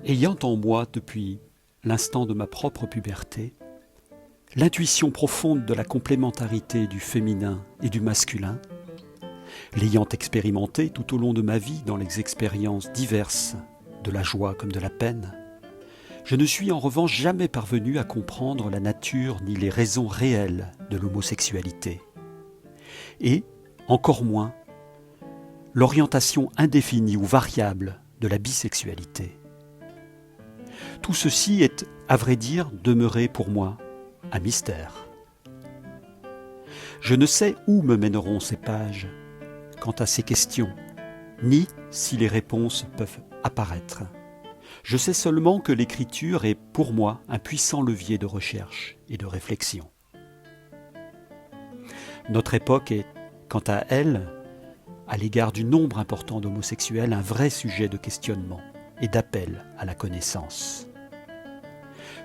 Ayant en moi, depuis l'instant de ma propre puberté, l'intuition profonde de la complémentarité du féminin et du masculin, l'ayant expérimenté tout au long de ma vie dans les expériences diverses, de la joie comme de la peine, je ne suis en revanche jamais parvenu à comprendre la nature ni les raisons réelles de l'homosexualité. Et, encore moins, l'orientation indéfinie ou variable de la bisexualité. Tout ceci est, à vrai dire, demeuré pour moi un mystère. Je ne sais où me mèneront ces pages quant à ces questions, ni si les réponses peuvent apparaître. Je sais seulement que l'écriture est pour moi un puissant levier de recherche et de réflexion. Notre époque est, quant à elle, à l'égard du nombre important d'homosexuels, un vrai sujet de questionnement et d'appel à la connaissance.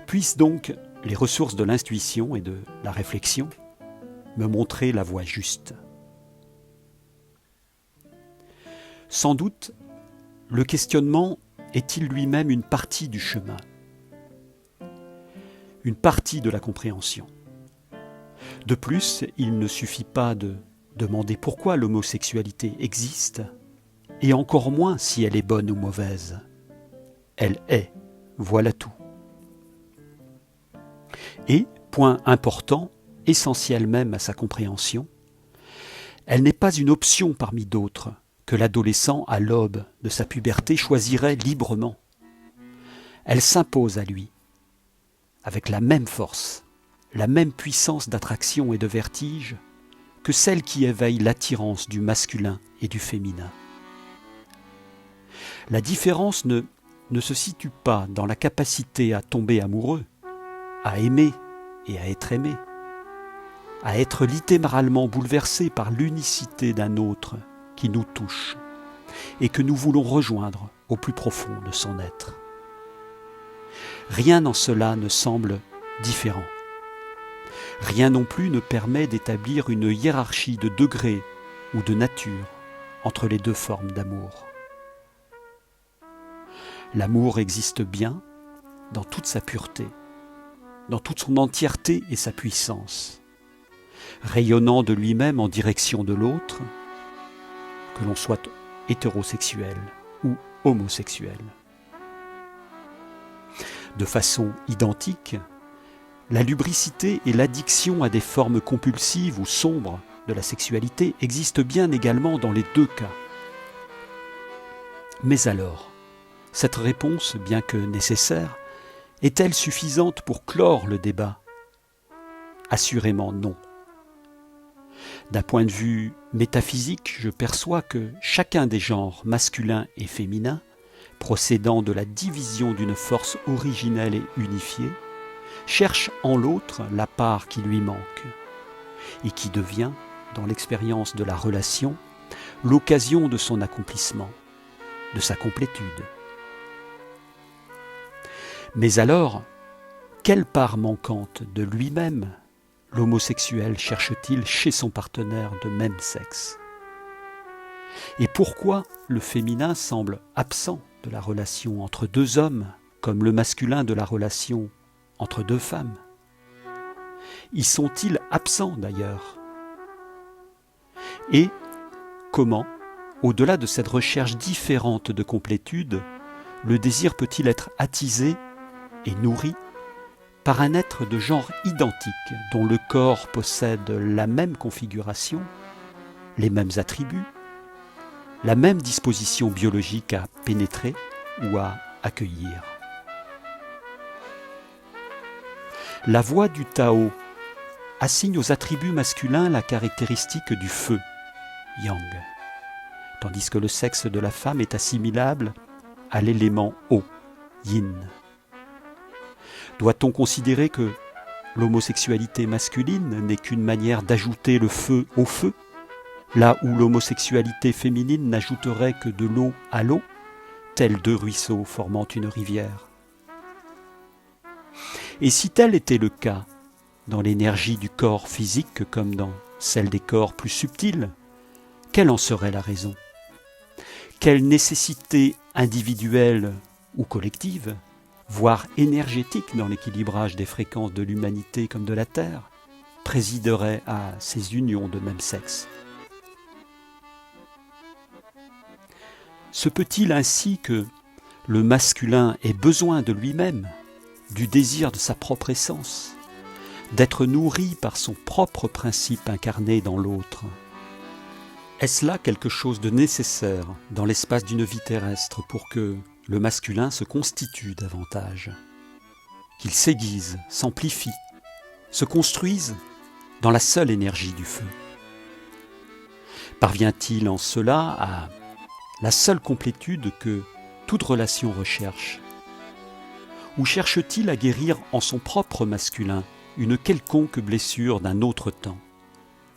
Puissent donc les ressources de l'intuition et de la réflexion me montrer la voie juste. Sans doute, le questionnement est-il lui-même une partie du chemin, une partie de la compréhension. De plus, il ne suffit pas de demander pourquoi l'homosexualité existe, et encore moins si elle est bonne ou mauvaise. Elle est, voilà tout. Et, point important, essentiel même à sa compréhension, elle n'est pas une option parmi d'autres que l'adolescent à l'aube de sa puberté choisirait librement. Elle s'impose à lui, avec la même force, la même puissance d'attraction et de vertige que celle qui éveille l'attirance du masculin et du féminin. La différence ne se situe pas dans la capacité à tomber amoureux, à aimer et à être aimé, à être littéralement bouleversé par l'unicité d'un autre qui nous touche et que nous voulons rejoindre au plus profond de son être. Rien en cela ne semble différent. Rien non plus ne permet d'établir une hiérarchie de degrés ou de nature entre les deux formes d'amour. L'amour existe bien dans toute sa pureté, dans toute son entièreté et sa puissance, rayonnant de lui-même en direction de l'autre, que l'on soit hétérosexuel ou homosexuel. De façon identique, la lubricité et l'addiction à des formes compulsives ou sombres de la sexualité existent bien également dans les deux cas. Mais alors, cette réponse, bien que nécessaire, est-elle suffisante pour clore le débat ? Assurément non. D'un point de vue métaphysique, je perçois que chacun des genres masculin et féminin, procédant de la division d'une force originelle et unifiée, cherche en l'autre la part qui lui manque et qui devient, dans l'expérience de la relation, l'occasion de son accomplissement, de sa complétude. Mais alors, quelle part manquante de lui-même l'homosexuel cherche-t-il chez son partenaire de même sexe ? Et pourquoi le féminin semble absent de la relation entre deux hommes, comme le masculin de la relation entre deux femmes ? Y sont-ils absents d'ailleurs ? Et comment, au-delà de cette recherche différente de complétude, le désir peut-il être attisé et nourri par un être de genre identique dont le corps possède la même configuration, les mêmes attributs, la même disposition biologique à pénétrer ou à accueillir. La voie du Tao assigne aux attributs masculins la caractéristique du feu, yang, tandis que le sexe de la femme est assimilable à l'élément eau, yin. Doit-on considérer que l'homosexualité masculine n'est qu'une manière d'ajouter le feu au feu, là où l'homosexualité féminine n'ajouterait que de l'eau à l'eau, tels deux ruisseaux formant une rivière ? Et si tel était le cas, dans l'énergie du corps physique comme dans celle des corps plus subtils, quelle en serait la raison ? Quelle nécessité individuelle ou collective, voire énergétique dans l'équilibrage des fréquences de l'humanité comme de la Terre, présiderait à ces unions de même sexe. Se peut-il ainsi que le masculin ait besoin de lui-même, du désir de sa propre essence, d'être nourri par son propre principe incarné dans l'autre? Est-ce là quelque chose de nécessaire dans l'espace d'une vie terrestre pour que le masculin se constitue davantage, qu'il s'aiguise, s'amplifie, se construise dans la seule énergie du feu? Parvient-il en cela à la seule complétude que toute relation recherche? Ou cherche-t-il à guérir en son propre masculin une quelconque blessure d'un autre temps,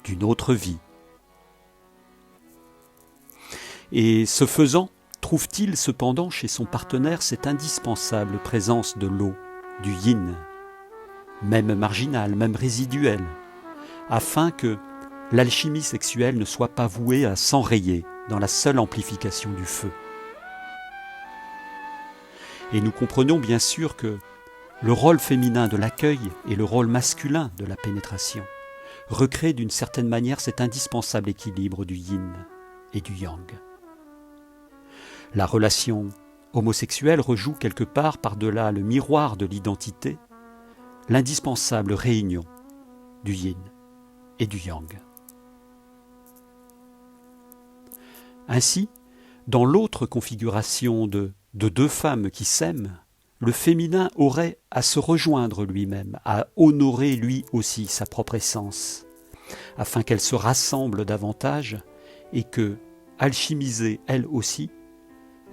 d'une autre vie? Et ce faisant, trouve-t-il cependant chez son partenaire cette indispensable présence de l'eau, du yin, même marginale, même résiduelle, afin que l'alchimie sexuelle ne soit pas vouée à s'enrayer dans la seule amplification du feu? Et nous comprenons bien sûr que le rôle féminin de l'accueil et le rôle masculin de la pénétration recréent d'une certaine manière cet indispensable équilibre du yin et du yang. La relation homosexuelle rejoue quelque part par-delà le miroir de l'identité l'indispensable réunion du yin et du yang. Ainsi, dans l'autre configuration de deux femmes qui s'aiment, le féminin aurait à se rejoindre lui-même, à honorer lui aussi sa propre essence, afin qu'elle se rassemble davantage et que, alchimisée elle aussi,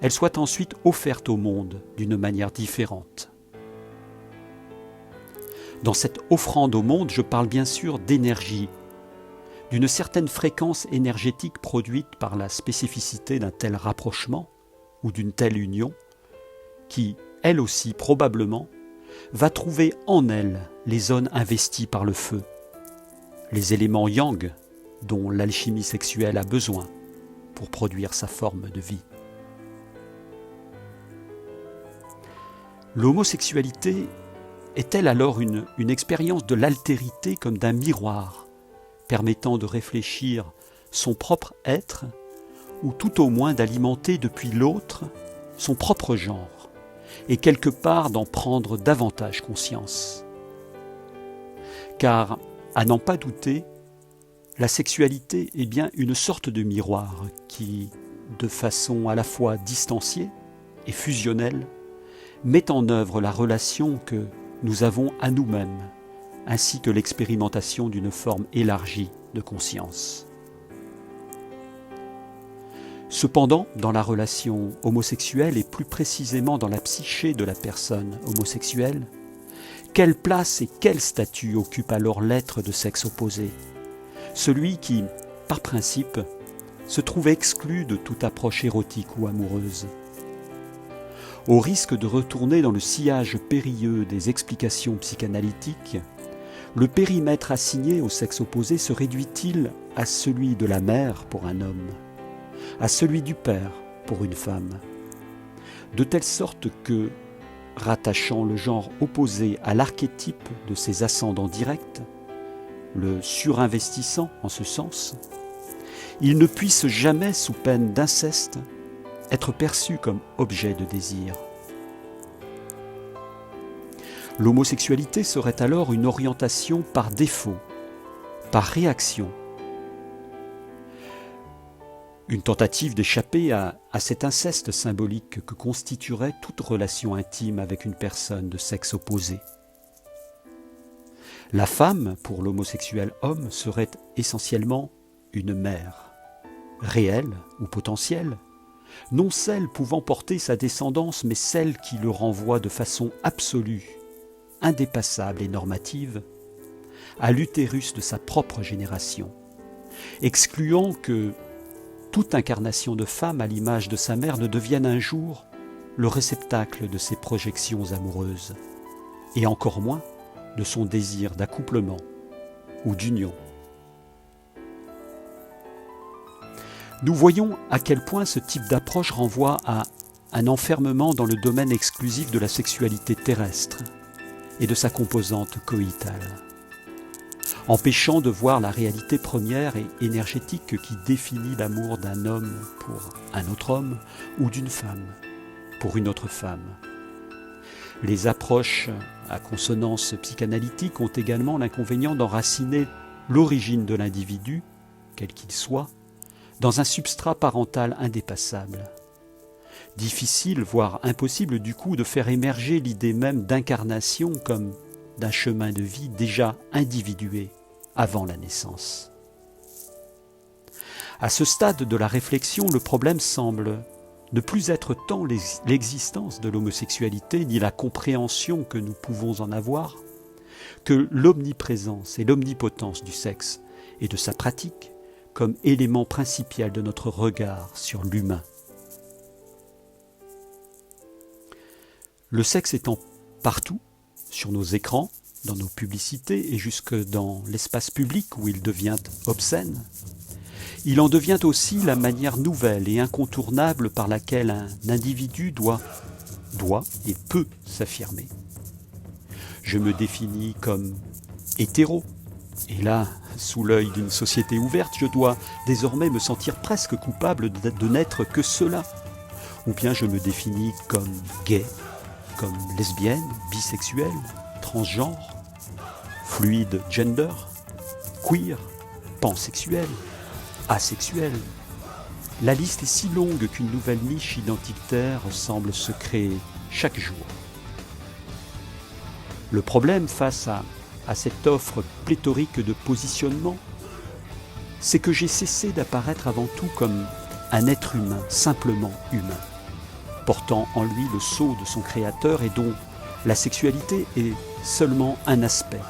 elle soit ensuite offerte au monde d'une manière différente. Dans cette offrande au monde, je parle bien sûr d'énergie, d'une certaine fréquence énergétique produite par la spécificité d'un tel rapprochement ou d'une telle union, qui, elle aussi, probablement, va trouver en elle les zones investies par le feu, les éléments yang dont l'alchimie sexuelle a besoin pour produire sa forme de vie. L'homosexualité est-elle alors une expérience de l'altérité comme d'un miroir, permettant de réfléchir son propre être, ou tout au moins d'alimenter depuis l'autre son propre genre, et quelque part d'en prendre davantage conscience? Car, à n'en pas douter, la sexualité est bien une sorte de miroir qui, de façon à la fois distanciée et fusionnelle, met en œuvre la relation que nous avons à nous-mêmes, ainsi que l'expérimentation d'une forme élargie de conscience. Cependant, dans la relation homosexuelle et plus précisément dans la psyché de la personne homosexuelle, quelle place et quel statut occupe alors l'être de sexe opposé, celui qui, par principe, se trouve exclu de toute approche érotique ou amoureuse? Au risque de retourner dans le sillage périlleux des explications psychanalytiques, le périmètre assigné au sexe opposé se réduit-il à celui de la mère pour un homme, à celui du père pour une femme, de telle sorte que, rattachant le genre opposé à l'archétype de ses ascendants directs, le surinvestissant en ce sens, il ne puisse jamais, sous peine d'inceste, être perçu comme objet de désir. L'homosexualité serait alors une orientation par défaut, par réaction, une tentative d'échapper à cet inceste symbolique que constituerait toute relation intime avec une personne de sexe opposé. La femme, pour l'homosexuel homme, serait essentiellement une mère, réelle ou potentielle, non celle pouvant porter sa descendance, mais celle qui le renvoie de façon absolue, indépassable et normative, à l'utérus de sa propre génération, excluant que toute incarnation de femme à l'image de sa mère ne devienne un jour le réceptacle de ses projections amoureuses, et encore moins de son désir d'accouplement ou d'union. Nous voyons à quel point ce type d'approche renvoie à un enfermement dans le domaine exclusif de la sexualité terrestre et de sa composante coïtale, empêchant de voir la réalité première et énergétique qui définit l'amour d'un homme pour un autre homme ou d'une femme pour une autre femme. Les approches à consonance psychanalytique ont également l'inconvénient d'enraciner l'origine de l'individu, quel qu'il soit, dans un substrat parental indépassable. Difficile, voire impossible du coup, de faire émerger l'idée même d'incarnation comme d'un chemin de vie déjà individué avant la naissance. À ce stade de la réflexion, le problème semble ne plus être tant l'existence de l'homosexualité ni la compréhension que nous pouvons en avoir, que l'omniprésence et l'omnipotence du sexe et de sa pratique comme élément principal de notre regard sur l'humain. Le sexe étant partout, sur nos écrans, dans nos publicités et jusque dans l'espace public où il devient obscène, il en devient aussi la manière nouvelle et incontournable par laquelle un individu doit et peut s'affirmer. Je me définis comme hétéro, et là, sous l'œil d'une société ouverte, je dois désormais me sentir presque coupable de n'être que cela. Ou bien je me définis comme gay, comme lesbienne, bisexuelle, transgenre, fluide gender, queer, pansexuel, asexuel. La liste est si longue qu'une nouvelle niche identitaire semble se créer chaque jour. Le problème face à cette offre pléthorique de positionnement, c'est que j'ai cessé d'apparaître avant tout comme un être humain, simplement humain, portant en lui le sceau de son créateur et dont la sexualité est seulement un aspect,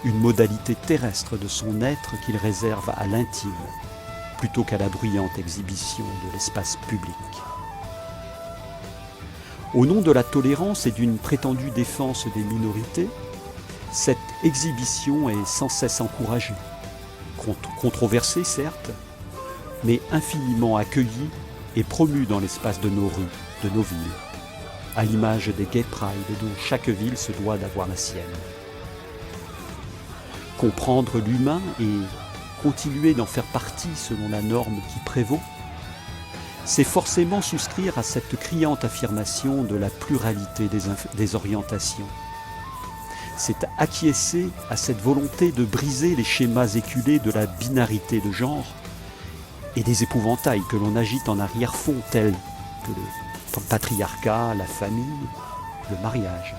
une modalité terrestre de son être qu'il réserve à l'intime, plutôt qu'à la bruyante exhibition de l'espace public. Au nom de la tolérance et d'une prétendue défense des minorités, cette exhibition est sans cesse encouragée, controversée certes, mais infiniment accueillie et promue dans l'espace de nos rues, de nos villes, à l'image des Gay Pride dont chaque ville se doit d'avoir la sienne. Comprendre l'humain et continuer d'en faire partie selon la norme qui prévaut, c'est forcément souscrire à cette criante affirmation de la pluralité des orientations. C'est acquiescer à cette volonté de briser les schémas éculés de la binarité de genre et des épouvantails que l'on agite en arrière-fond tels que le patriarcat, la famille, le mariage.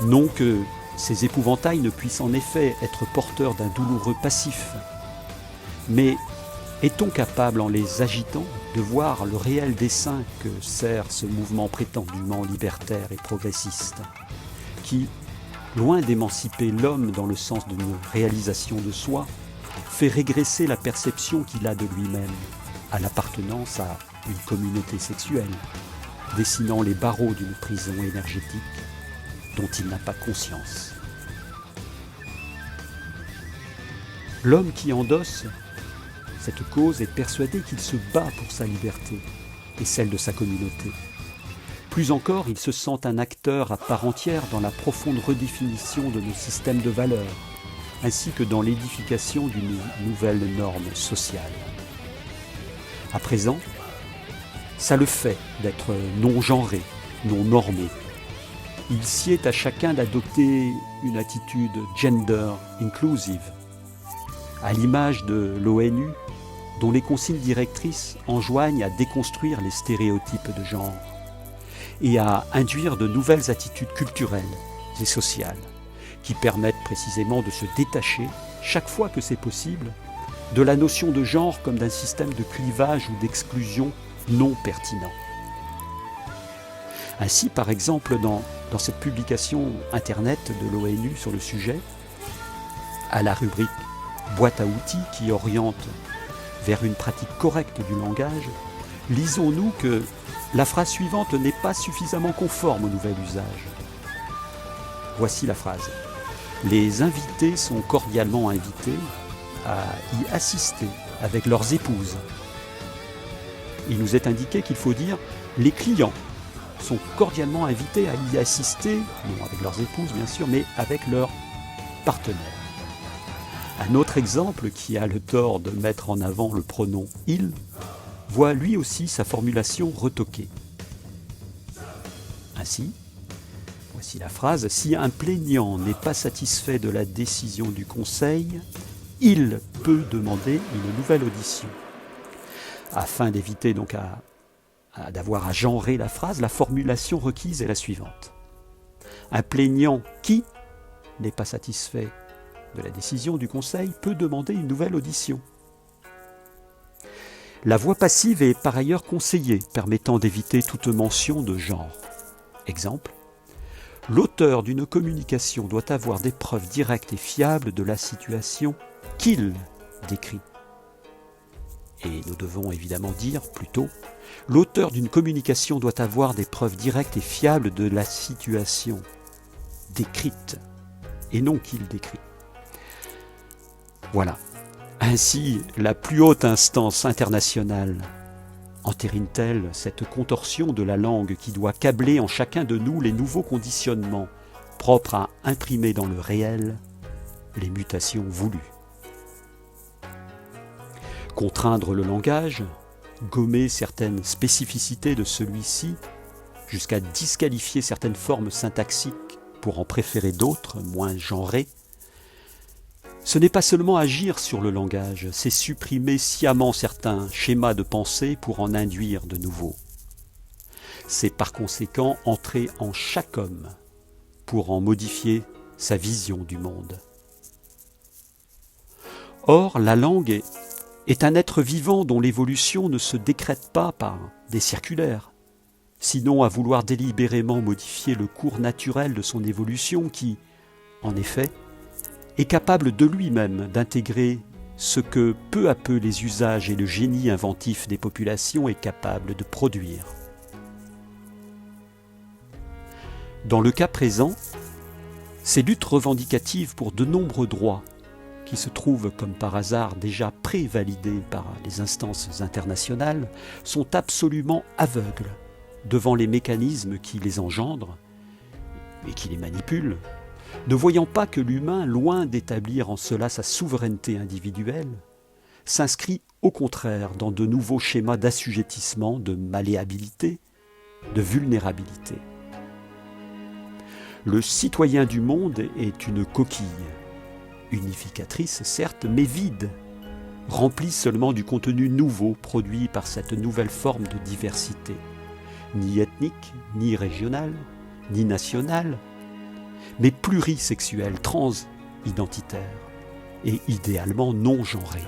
Non que ces épouvantails ne puissent en effet être porteurs d'un douloureux passif, mais est-on capable, en les agitant, de voir le réel dessein que sert ce mouvement prétendument libertaire et progressiste, qui, loin d'émanciper l'homme dans le sens d'une réalisation de soi, fait régresser la perception qu'il a de lui-même, à l'appartenance à une communauté sexuelle, dessinant les barreaux d'une prison énergétique dont il n'a pas conscience. L'homme qui endosse cette cause est persuadé qu'il se bat pour sa liberté et celle de sa communauté. Plus encore, il se sent un acteur à part entière dans la profonde redéfinition de nos systèmes de valeurs, ainsi que dans l'édification d'une nouvelle norme sociale. À présent, ça le fait d'être non-genré, non-normé. Il sied à chacun d'adopter une attitude gender inclusive, à l'image de l'ONU, dont les consignes directrices enjoignent à déconstruire les stéréotypes de genre et à induire de nouvelles attitudes culturelles et sociales qui permettent précisément de se détacher, chaque fois que c'est possible, de la notion de genre comme d'un système de clivage ou d'exclusion non pertinent. Ainsi, par exemple, dans cette publication internet de l'ONU sur le sujet, à la rubrique « Boîte à outils » qui oriente vers une pratique correcte du langage, lisons-nous que la phrase suivante n'est pas suffisamment conforme au nouvel usage. Voici la phrase. Les invités sont cordialement invités à y assister avec leurs épouses. Il nous est indiqué qu'il faut dire « les clients » sont cordialement invités à y assister, non avec leurs épouses bien sûr, mais avec leurs partenaires. Un autre exemple qui a le tort de mettre en avant le pronom « il » voit lui aussi sa formulation retoquée. Ainsi, voici la phrase « Si un plaignant n'est pas satisfait de la décision du conseil, il peut demander une nouvelle audition. » Afin d'éviter donc d'avoir à genrer la phrase, la formulation requise est la suivante. Un plaignant qui n'est pas satisfait de la décision du conseil peut demander une nouvelle audition. La voix passive est par ailleurs conseillée, permettant d'éviter toute mention de genre. Exemple, l'auteur d'une communication doit avoir des preuves directes et fiables de la situation qu'il décrit. Et nous devons évidemment dire plutôt, l'auteur d'une communication doit avoir des preuves directes et fiables de la situation décrite, et non qu'il décrit. Voilà. Ainsi, la plus haute instance internationale entérine-t-elle cette contorsion de la langue qui doit câbler en chacun de nous les nouveaux conditionnements propres à imprimer dans le réel les mutations voulues. Contraindre le langage, gommer certaines spécificités de celui-ci, jusqu'à disqualifier certaines formes syntaxiques pour en préférer d'autres, moins genrées, ce n'est pas seulement agir sur le langage, c'est supprimer sciemment certains schémas de pensée pour en induire de nouveaux. C'est par conséquent entrer en chaque homme pour en modifier sa vision du monde. Or, la langue est un être vivant dont l'évolution ne se décrète pas par des circulaires, sinon à vouloir délibérément modifier le cours naturel de son évolution qui, en effet, est capable de lui-même d'intégrer ce que peu à peu les usages et le génie inventif des populations est capable de produire. Dans le cas présent, ces luttes revendicatives pour de nombreux droits, qui se trouvent comme par hasard déjà prévalidés par les instances internationales, sont absolument aveugles devant les mécanismes qui les engendrent et qui les manipulent, ne voyant pas que l'humain, loin d'établir en cela sa souveraineté individuelle, s'inscrit au contraire dans de nouveaux schémas d'assujettissement, de malléabilité, de vulnérabilité. Le citoyen du monde est une coquille, unificatrice certes, mais vide, remplie seulement du contenu nouveau produit par cette nouvelle forme de diversité, ni ethnique, ni régionale, ni nationale, mais plurisexuelle, transidentitaire et idéalement non-genrée.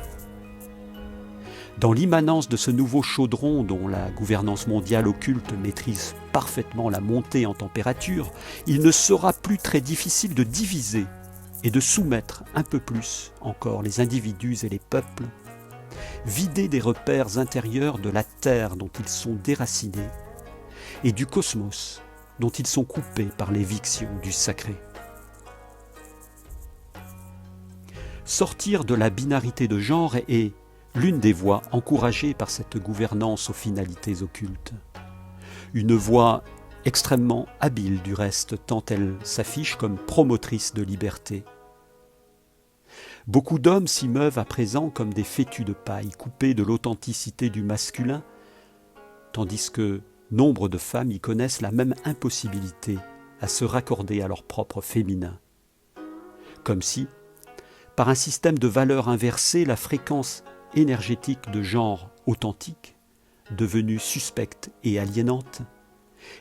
Dans l'immanence de ce nouveau chaudron dont la gouvernance mondiale occulte maîtrise parfaitement la montée en température, il ne sera plus très difficile de diviser et de soumettre un peu plus encore les individus et les peuples, vidés des repères intérieurs de la terre dont ils sont déracinés et du cosmos dont ils sont coupés par l'éviction du sacré. Sortir de la binarité de genre est l'une des voies encouragées par cette gouvernance aux finalités occultes. Une voie extrêmement habile du reste, tant elle s'affiche comme promotrice de liberté. Beaucoup d'hommes s'y meuvent à présent comme des fétus de paille, coupés de l'authenticité du masculin, tandis que nombre de femmes y connaissent la même impossibilité à se raccorder à leur propre féminin. Comme si, par un système de valeurs inversées, la fréquence énergétique de genre authentique, devenue suspecte et aliénante,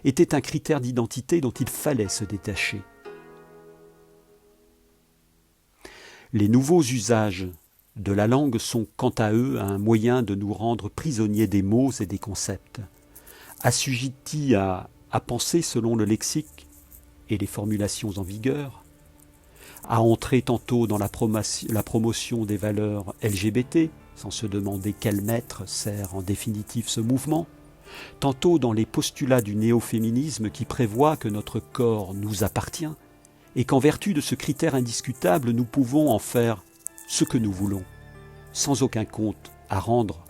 était un critère d'identité dont il fallait se détacher. Les nouveaux usages de la langue sont quant à eux un moyen de nous rendre prisonniers des mots et des concepts, assujettis à penser selon le lexique et les formulations en vigueur, à entrer tantôt dans la promotion des valeurs LGBT, sans se demander quel maître sert en définitive ce mouvement, tantôt dans les postulats du néo-féminisme qui prévoit que notre corps nous appartient et qu'en vertu de ce critère indiscutable, nous pouvons en faire ce que nous voulons, sans aucun compte à rendre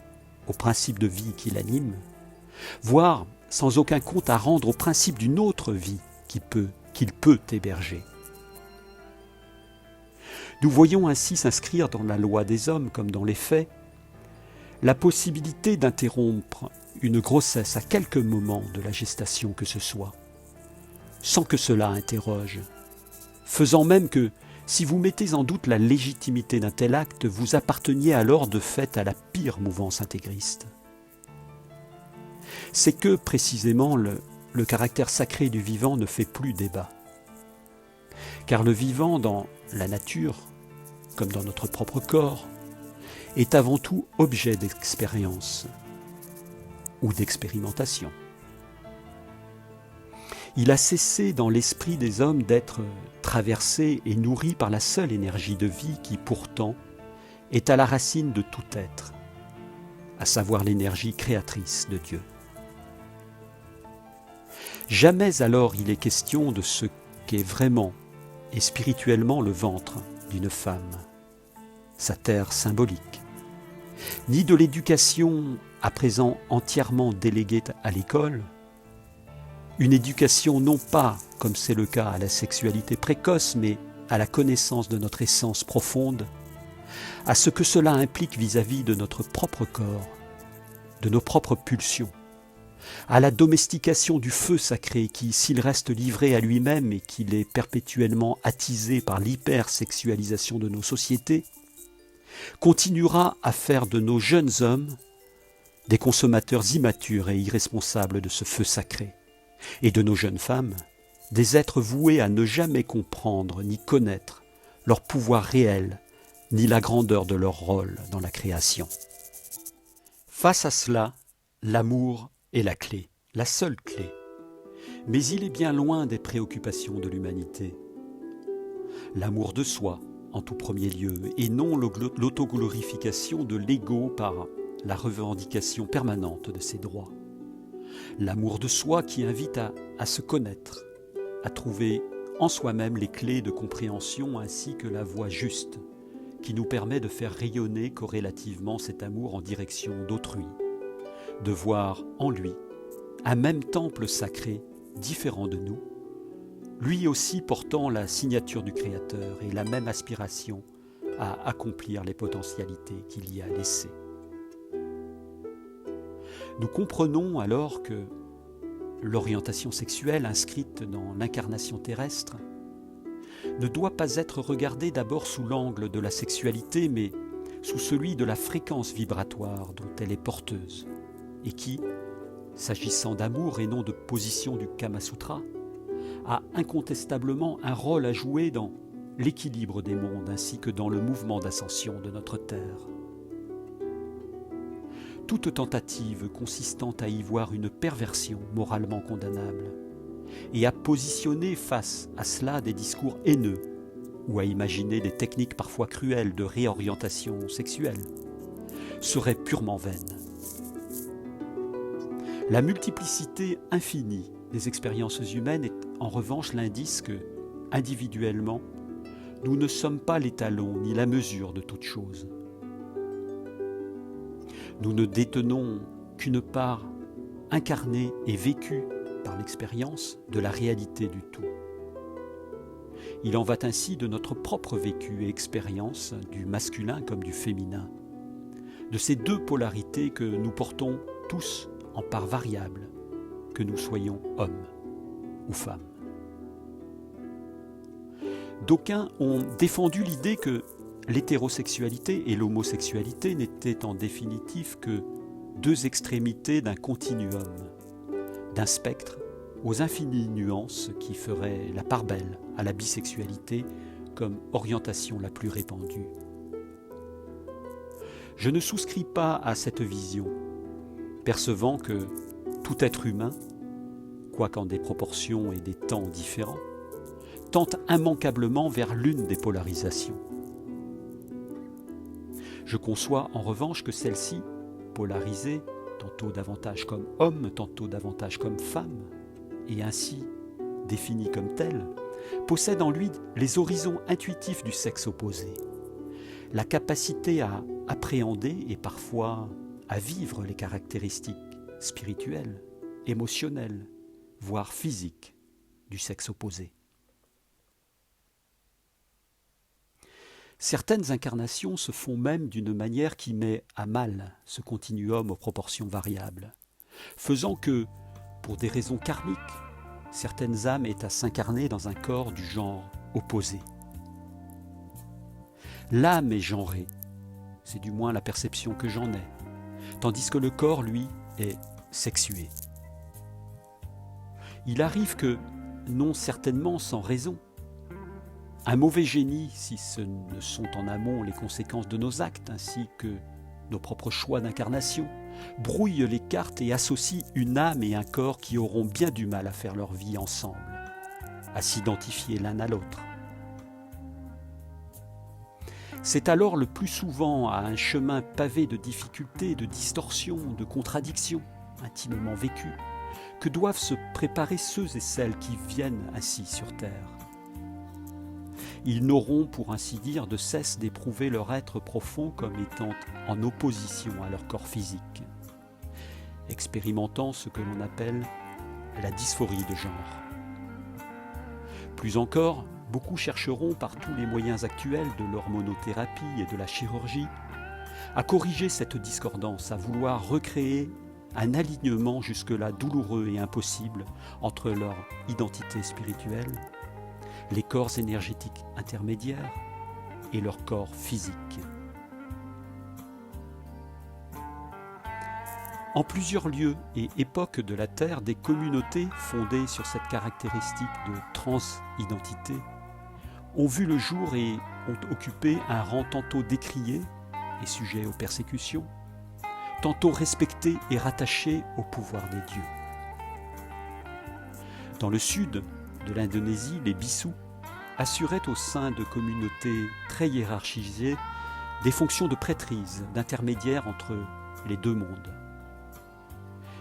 au principe de vie qui l'anime, voire sans aucun compte à rendre au principe d'une autre vie qu'il peut héberger. Nous voyons ainsi s'inscrire dans la loi des hommes comme dans les faits la possibilité d'interrompre une grossesse à quelque moment de la gestation que ce soit, sans que cela interroge, faisant même que, si vous mettez en doute la légitimité d'un tel acte, vous apparteniez alors de fait à la pire mouvance intégriste. C'est que, précisément, le caractère sacré du vivant ne fait plus débat. Car le vivant, dans la nature, comme dans notre propre corps, est avant tout objet d'expérience ou d'expérimentation. Il a cessé dans l'esprit des hommes d'être traversé et nourri par la seule énergie de vie qui pourtant est à la racine de tout être, à savoir l'énergie créatrice de Dieu. Jamais alors il est question de ce qu'est vraiment et spirituellement le ventre d'une femme, sa terre symbolique, ni de l'éducation à présent entièrement déléguée à l'école, une éducation non pas, comme c'est le cas, à la sexualité précoce, mais à la connaissance de notre essence profonde, à ce que cela implique vis-à-vis de notre propre corps, de nos propres pulsions, à la domestication du feu sacré qui, s'il reste livré à lui-même et qu'il est perpétuellement attisé par l'hypersexualisation de nos sociétés, continuera à faire de nos jeunes hommes des consommateurs immatures et irresponsables de ce feu sacré, et de nos jeunes femmes des êtres voués à ne jamais comprendre ni connaître leur pouvoir réel, ni la grandeur de leur rôle dans la création. Face à cela, l'amour est la clé, la seule clé. Mais il est bien loin des préoccupations de l'humanité. L'amour de soi, en tout premier lieu, et non l'autoglorification de l'ego par la revendication permanente de ses droits. L'amour de soi qui invite à se connaître, à trouver en soi-même les clés de compréhension ainsi que la voie juste qui nous permet de faire rayonner corrélativement cet amour en direction d'autrui, de voir en lui un même temple sacré différent de nous, lui aussi portant la signature du Créateur et la même aspiration à accomplir les potentialités qu'il y a laissées. Nous comprenons alors que l'orientation sexuelle inscrite dans l'incarnation terrestre ne doit pas être regardée d'abord sous l'angle de la sexualité, mais sous celui de la fréquence vibratoire dont elle est porteuse, et qui, s'agissant d'amour et non de position du Kama Sutra, a incontestablement un rôle à jouer dans l'équilibre des mondes ainsi que dans le mouvement d'ascension de notre Terre. Toute tentative consistant à y voir une perversion moralement condamnable et à positionner face à cela des discours haineux ou à imaginer des techniques parfois cruelles de réorientation sexuelle serait purement vaine. La multiplicité infinie des expériences humaines est en revanche l'indice que, individuellement, nous ne sommes pas l'étalon ni la mesure de toute chose. Nous ne détenons qu'une part incarnée et vécue par l'expérience de la réalité du tout. Il en va ainsi de notre propre vécu et expérience, du masculin comme du féminin, de ces deux polarités que nous portons tous en part variable, que nous soyons hommes ou femmes. D'aucuns ont défendu l'idée que l'hétérosexualité et l'homosexualité n'étaient en définitive que deux extrémités d'un continuum, d'un spectre aux infinies nuances qui feraient la part belle à la bisexualité comme orientation la plus répandue. Je ne souscris pas à cette vision, percevant que tout être humain, quoiqu'en des proportions et des temps différents, tente immanquablement vers l'une des polarisations. Je conçois en revanche que celle-ci, polarisée, tantôt davantage comme homme, tantôt davantage comme femme, et ainsi définie comme telle, possède en lui les horizons intuitifs du sexe opposé, la capacité à appréhender et parfois à vivre les caractéristiques spirituelles, émotionnelles, voire physiques du sexe opposé. Certaines incarnations se font même d'une manière qui met à mal ce continuum aux proportions variables, faisant que, pour des raisons karmiques, certaines âmes aient à s'incarner dans un corps du genre opposé. L'âme est genrée, c'est du moins la perception que j'en ai, tandis que le corps, lui, est sexué. Il arrive que, non certainement sans raison, un mauvais génie, si ce ne sont en amont les conséquences de nos actes ainsi que nos propres choix d'incarnation, brouille les cartes et associe une âme et un corps qui auront bien du mal à faire leur vie ensemble, à s'identifier l'un à l'autre. C'est alors le plus souvent à un chemin pavé de difficultés, de distorsions, de contradictions, intimement vécues, que doivent se préparer ceux et celles qui viennent ainsi sur terre. Ils n'auront, pour ainsi dire, de cesse d'éprouver leur être profond comme étant en opposition à leur corps physique, expérimentant ce que l'on appelle la dysphorie de genre. Plus encore, beaucoup chercheront par tous les moyens actuels de l'hormonothérapie et de la chirurgie à corriger cette discordance, à vouloir recréer un alignement jusque-là douloureux et impossible entre leur identité spirituelle, les corps énergétiques intermédiaires et leur corps physique. En plusieurs lieux et époques de la Terre, des communautés fondées sur cette caractéristique de transidentité ont vu le jour et ont occupé un rang tantôt décrié et sujet aux persécutions, tantôt respecté et rattaché au pouvoir des dieux. Dans le sud de l'Indonésie, les Bissous assuraient au sein de communautés très hiérarchisées des fonctions de prêtrise, d'intermédiaire entre les deux mondes.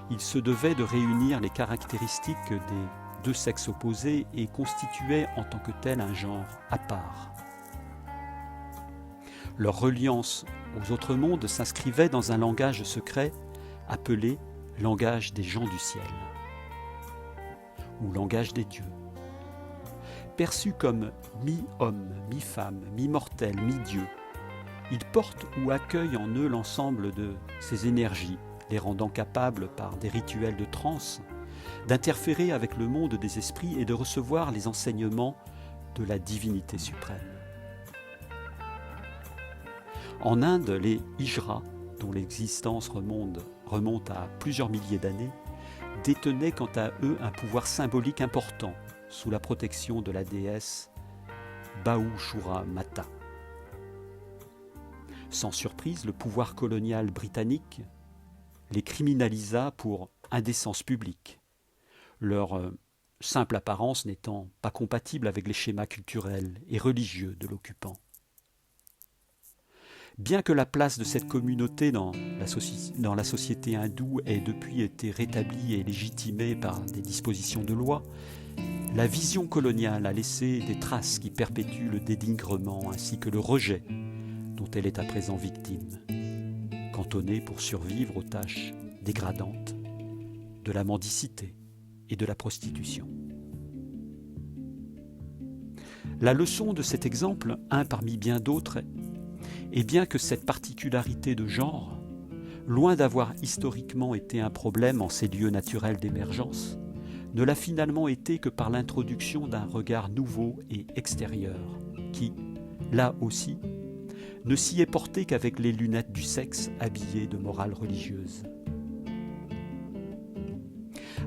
Ils se devaient de réunir les caractéristiques des deux sexes opposés et constituaient en tant que tel un genre à part. Leur reliance aux autres mondes s'inscrivait dans un langage secret appelé langage des gens du ciel ou langage des dieux. Perçus comme mi-homme, mi-femme, mi-mortel, mi-dieu, ils portent ou accueillent en eux l'ensemble de ces énergies, les rendant capables, par des rituels de transe, d'interférer avec le monde des esprits et de recevoir les enseignements de la divinité suprême. En Inde, les hijras, dont l'existence remonte à plusieurs milliers d'années, détenaient quant à eux un pouvoir symbolique important sous la protection de la déesse Bahushura Mata. Sans surprise, le pouvoir colonial britannique les criminalisa pour indécence publique, leur simple apparence n'étant pas compatible avec les schémas culturels et religieux de l'occupant. Bien que la place de cette communauté dans la société hindoue ait depuis été rétablie et légitimée par des dispositions de loi, la vision coloniale a laissé des traces qui perpétuent le dénigrement ainsi que le rejet dont elle est à présent victime, cantonnée pour survivre aux tâches dégradantes de la mendicité et de la prostitution. La leçon de cet exemple, un parmi bien d'autres, est bien que cette particularité de genre, loin d'avoir historiquement été un problème en ces lieux naturels d'émergence, ne l'a finalement été que par l'introduction d'un regard nouveau et extérieur, qui, là aussi, ne s'y est porté qu'avec les lunettes du sexe habillées de morale religieuse.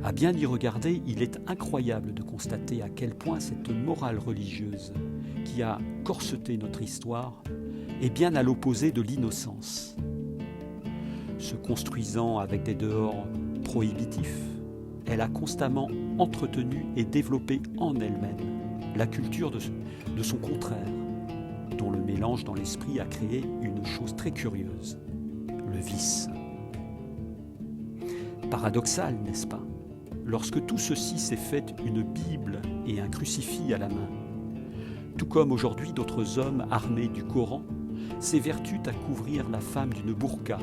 À bien y regarder, il est incroyable de constater à quel point cette morale religieuse, qui a corseté notre histoire, est bien à l'opposé de l'innocence. Se construisant avec des dehors prohibitifs, elle a constamment entretenu et développé en elle-même la culture de son contraire, dont le mélange dans l'esprit a créé une chose très curieuse, le vice. Paradoxal, n'est-ce pas, lorsque tout ceci s'est fait une Bible et un crucifix à la main, tout comme aujourd'hui d'autres hommes armés du Coran s'évertuent à couvrir la femme d'une burqa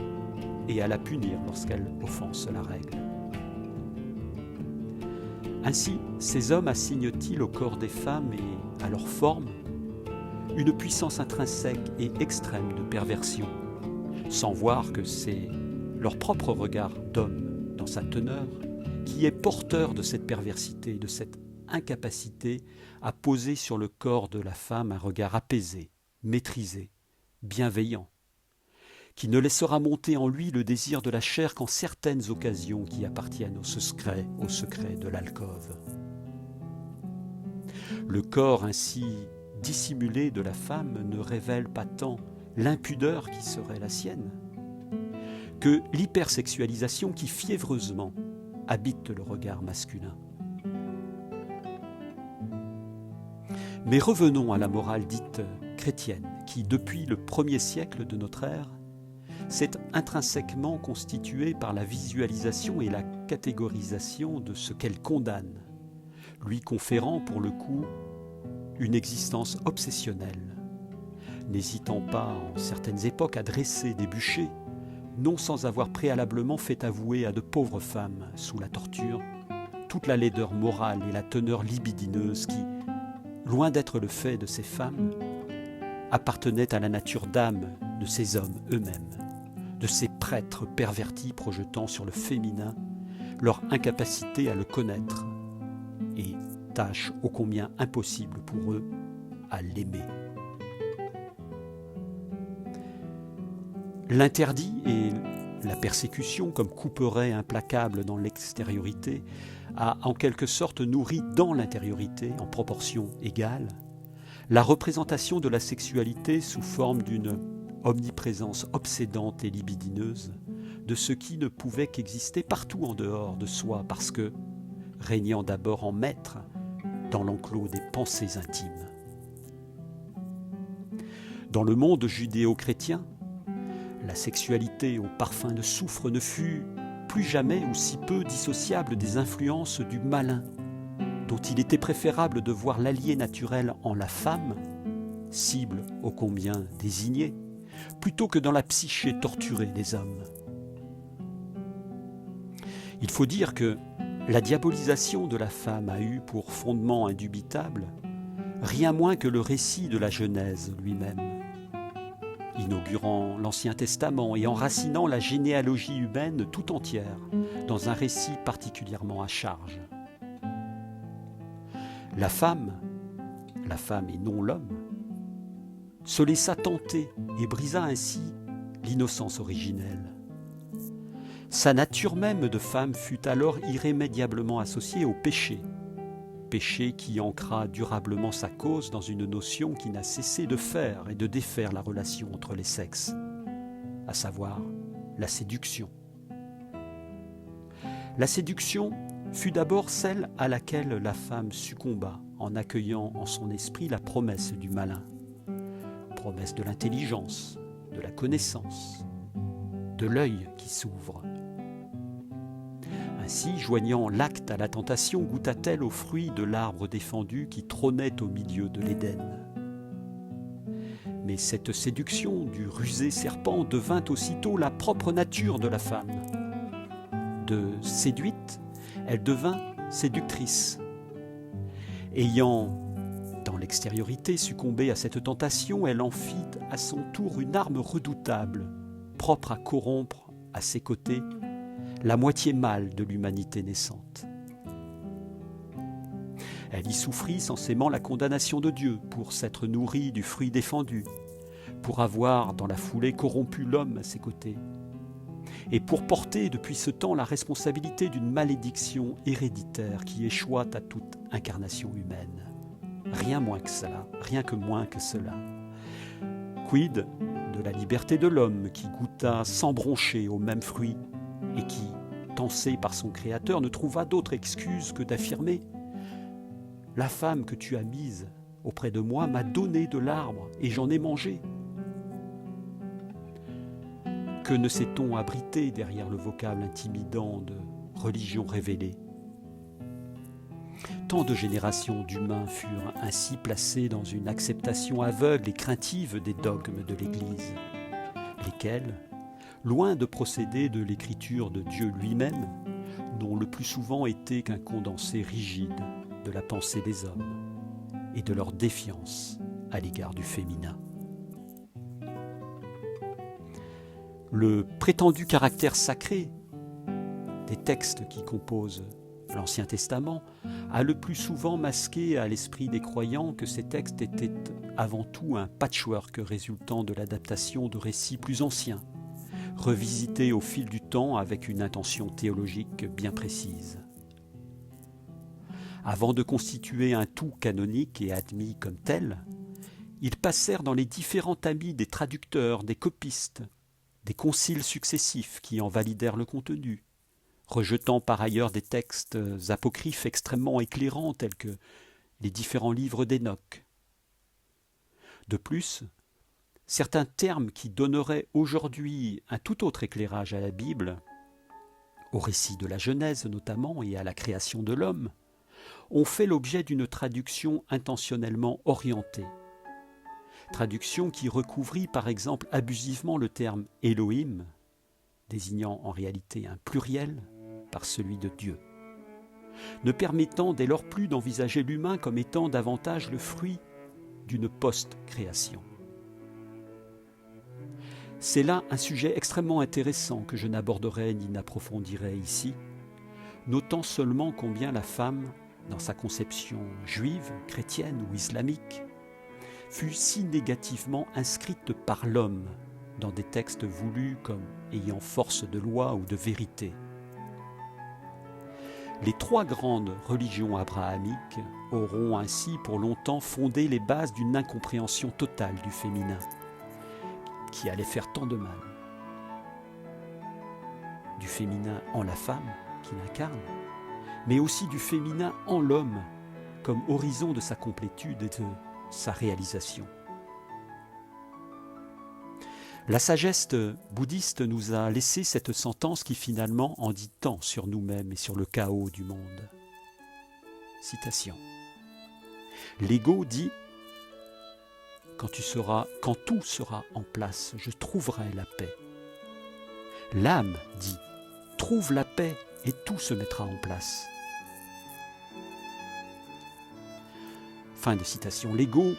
et à la punir lorsqu'elle offense la règle. Ainsi, ces hommes assignent-ils au corps des femmes et à leur forme une puissance intrinsèque et extrême de perversion, sans voir que c'est leur propre regard d'homme dans sa teneur qui est porteur de cette perversité, de cette incapacité à poser sur le corps de la femme un regard apaisé, maîtrisé, bienveillant, qui ne laissera monter en lui le désir de la chair qu'en certaines occasions qui appartiennent au secret de l'alcôve. Le corps ainsi dissimulé de la femme ne révèle pas tant l'impudeur qui serait la sienne que l'hypersexualisation qui fiévreusement habite le regard masculin. Mais revenons à la morale dite chrétienne, qui, depuis le 1er siècle de notre ère, s'est intrinsèquement constituée par la visualisation et la catégorisation de ce qu'elle condamne, lui conférant pour le coup une existence obsessionnelle, n'hésitant pas en certaines époques à dresser des bûchers, non sans avoir préalablement fait avouer à de pauvres femmes, sous la torture, toute la laideur morale et la teneur libidineuse qui, loin d'être le fait de ces femmes, appartenait à la nature d'âme de ces hommes eux-mêmes, de ces prêtres pervertis projetant sur le féminin leur incapacité à le connaître et tâche ô combien impossible pour eux à l'aimer. L'interdit et la persécution comme couperet implacable dans l'extériorité a en quelque sorte nourri dans l'intériorité, en proportion égale, la représentation de la sexualité sous forme d'une omniprésence obsédante et libidineuse de ce qui ne pouvait qu'exister partout en dehors de soi parce que, régnant d'abord en maître dans l'enclos des pensées intimes. Dans le monde judéo-chrétien, la sexualité au parfum de soufre ne fut plus jamais ou si peu dissociable des influences du malin, dont il était préférable de voir l'allié naturel en la femme, cible ô combien désignée, plutôt que dans la psyché torturée des hommes. Il faut dire que la diabolisation de la femme a eu pour fondement indubitable rien moins que le récit de la Genèse lui-même, inaugurant l'Ancien Testament et enracinant la généalogie humaine tout entière dans un récit particulièrement à charge. La femme et non l'homme, se laissa tenter et brisa ainsi l'innocence originelle. Sa nature même de femme fut alors irrémédiablement associée au péché qui ancra durablement sa cause dans une notion qui n'a cessé de faire et de défaire la relation entre les sexes, à savoir la séduction. La séduction fut d'abord celle à laquelle la femme succomba en accueillant en son esprit la promesse du malin, promesse de l'intelligence, de la connaissance, de l'œil qui s'ouvre. Ainsi, joignant l'acte à la tentation, goûta-t-elle au fruit de l'arbre défendu qui trônait au milieu de l'Éden. Mais cette séduction du rusé serpent devint aussitôt la propre nature de la femme. De séduite, elle devint séductrice. Ayant, dans l'extériorité, succombé à cette tentation, elle en fit à son tour une arme redoutable, propre à corrompre, à ses côtés, la moitié mâle de l'humanité naissante. Elle y souffrit sensément la condamnation de Dieu pour s'être nourrie du fruit défendu, pour avoir dans la foulée corrompu l'homme à ses côtés, et pour porter depuis ce temps la responsabilité d'une malédiction héréditaire qui échoit à toute incarnation humaine. Rien que moins que cela. Quid de la liberté de l'homme qui goûta sans broncher au même fruit et qui, tensé par son Créateur, ne trouva d'autre excuse que d'affirmer « La femme que tu as mise auprès de moi m'a donné de l'arbre et j'en ai mangé. » Que ne s'est-on abrité derrière le vocable intimidant de religion révélée ? Tant de générations d'humains furent ainsi placés dans une acceptation aveugle et craintive des dogmes de l'Église, lesquels, loin de procéder de l'écriture de Dieu lui-même, dont le plus souvent était qu'un condensé rigide de la pensée des hommes et de leur défiance à l'égard du féminin. Le prétendu caractère sacré des textes qui composent l'Ancien Testament a le plus souvent masqué à l'esprit des croyants que ces textes étaient avant tout un patchwork résultant de l'adaptation de récits plus anciens, revisités au fil du temps avec une intention théologique bien précise. Avant de constituer un tout canonique et admis comme tel, ils passèrent dans les différents tamis des traducteurs, des copistes, des conciles successifs qui en validèrent le contenu, rejetant par ailleurs des textes apocryphes extrêmement éclairants tels que les différents livres d'Hénoch. De plus, certains termes qui donneraient aujourd'hui un tout autre éclairage à la Bible, au récit de la Genèse notamment et à la création de l'homme, ont fait l'objet d'une traduction intentionnellement orientée. Traduction qui recouvrit par exemple abusivement le terme Elohim, désignant en réalité un pluriel, par celui de Dieu, ne permettant dès lors plus d'envisager l'humain comme étant davantage le fruit d'une post-création. C'est là un sujet extrêmement intéressant que je n'aborderai ni n'approfondirai ici, notant seulement combien la femme, dans sa conception juive, chrétienne ou islamique, fut si négativement inscrite par l'homme dans des textes voulus comme ayant force de loi ou de vérité. Les trois grandes religions abrahamiques auront ainsi pour longtemps fondé les bases d'une incompréhension totale du féminin, qui allait faire tant de mal. Du féminin en la femme, qui l'incarne, mais aussi du féminin en l'homme, comme horizon de sa complétude et de sa réalisation. La sagesse bouddhiste nous a laissé cette sentence qui finalement en dit tant sur nous-mêmes et sur le chaos du monde. Citation. L'ego dit « Quand tout sera en place, je trouverai la paix. » L'âme dit « Trouve la paix et tout se mettra en place. » Fin de citation. L'ego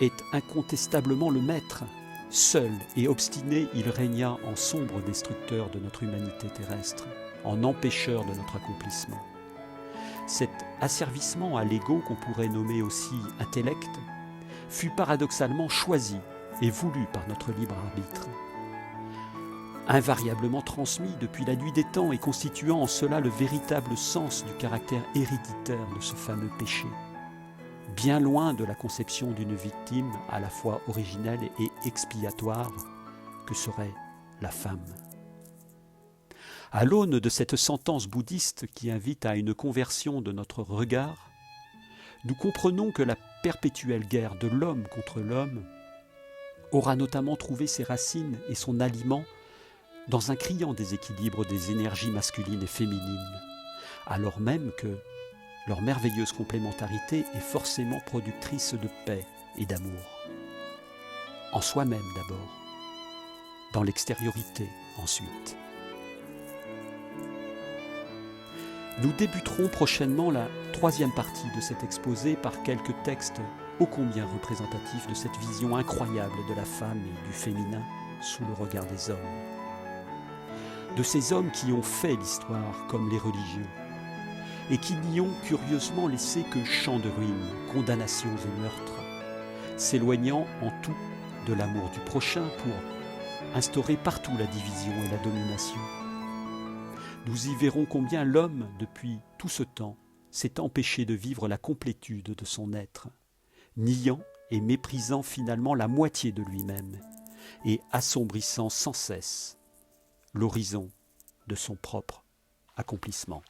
est incontestablement le maître. Seul et obstiné, il régna en sombre destructeur de notre humanité terrestre, en empêcheur de notre accomplissement. Cet asservissement à l'ego, qu'on pourrait nommer aussi intellect, fut paradoxalement choisi et voulu par notre libre arbitre. Invariablement transmis depuis la nuit des temps et constituant en cela le véritable sens du caractère héréditaire de ce fameux péché, bien loin de la conception d'une victime à la fois originelle et expiatoire que serait la femme. À l'aune de cette sentence bouddhiste qui invite à une conversion de notre regard, nous comprenons que la perpétuelle guerre de l'homme contre l'homme aura notamment trouvé ses racines et son aliment dans un criant déséquilibre des énergies masculines et féminines, alors même que leur merveilleuse complémentarité est forcément productrice de paix et d'amour. En soi-même d'abord, dans l'extériorité ensuite. Nous débuterons prochainement la troisième partie de cet exposé par quelques textes ô combien représentatifs de cette vision incroyable de la femme et du féminin sous le regard des hommes. De ces hommes qui ont fait l'histoire comme les religieux, et qui n'y ont curieusement laissé que champs de ruines, condamnations et meurtres, s'éloignant en tout de l'amour du prochain pour instaurer partout la division et la domination. Nous y verrons combien l'homme, depuis tout ce temps, s'est empêché de vivre la complétude de son être, niant et méprisant finalement la moitié de lui-même, et assombrissant sans cesse l'horizon de son propre accomplissement.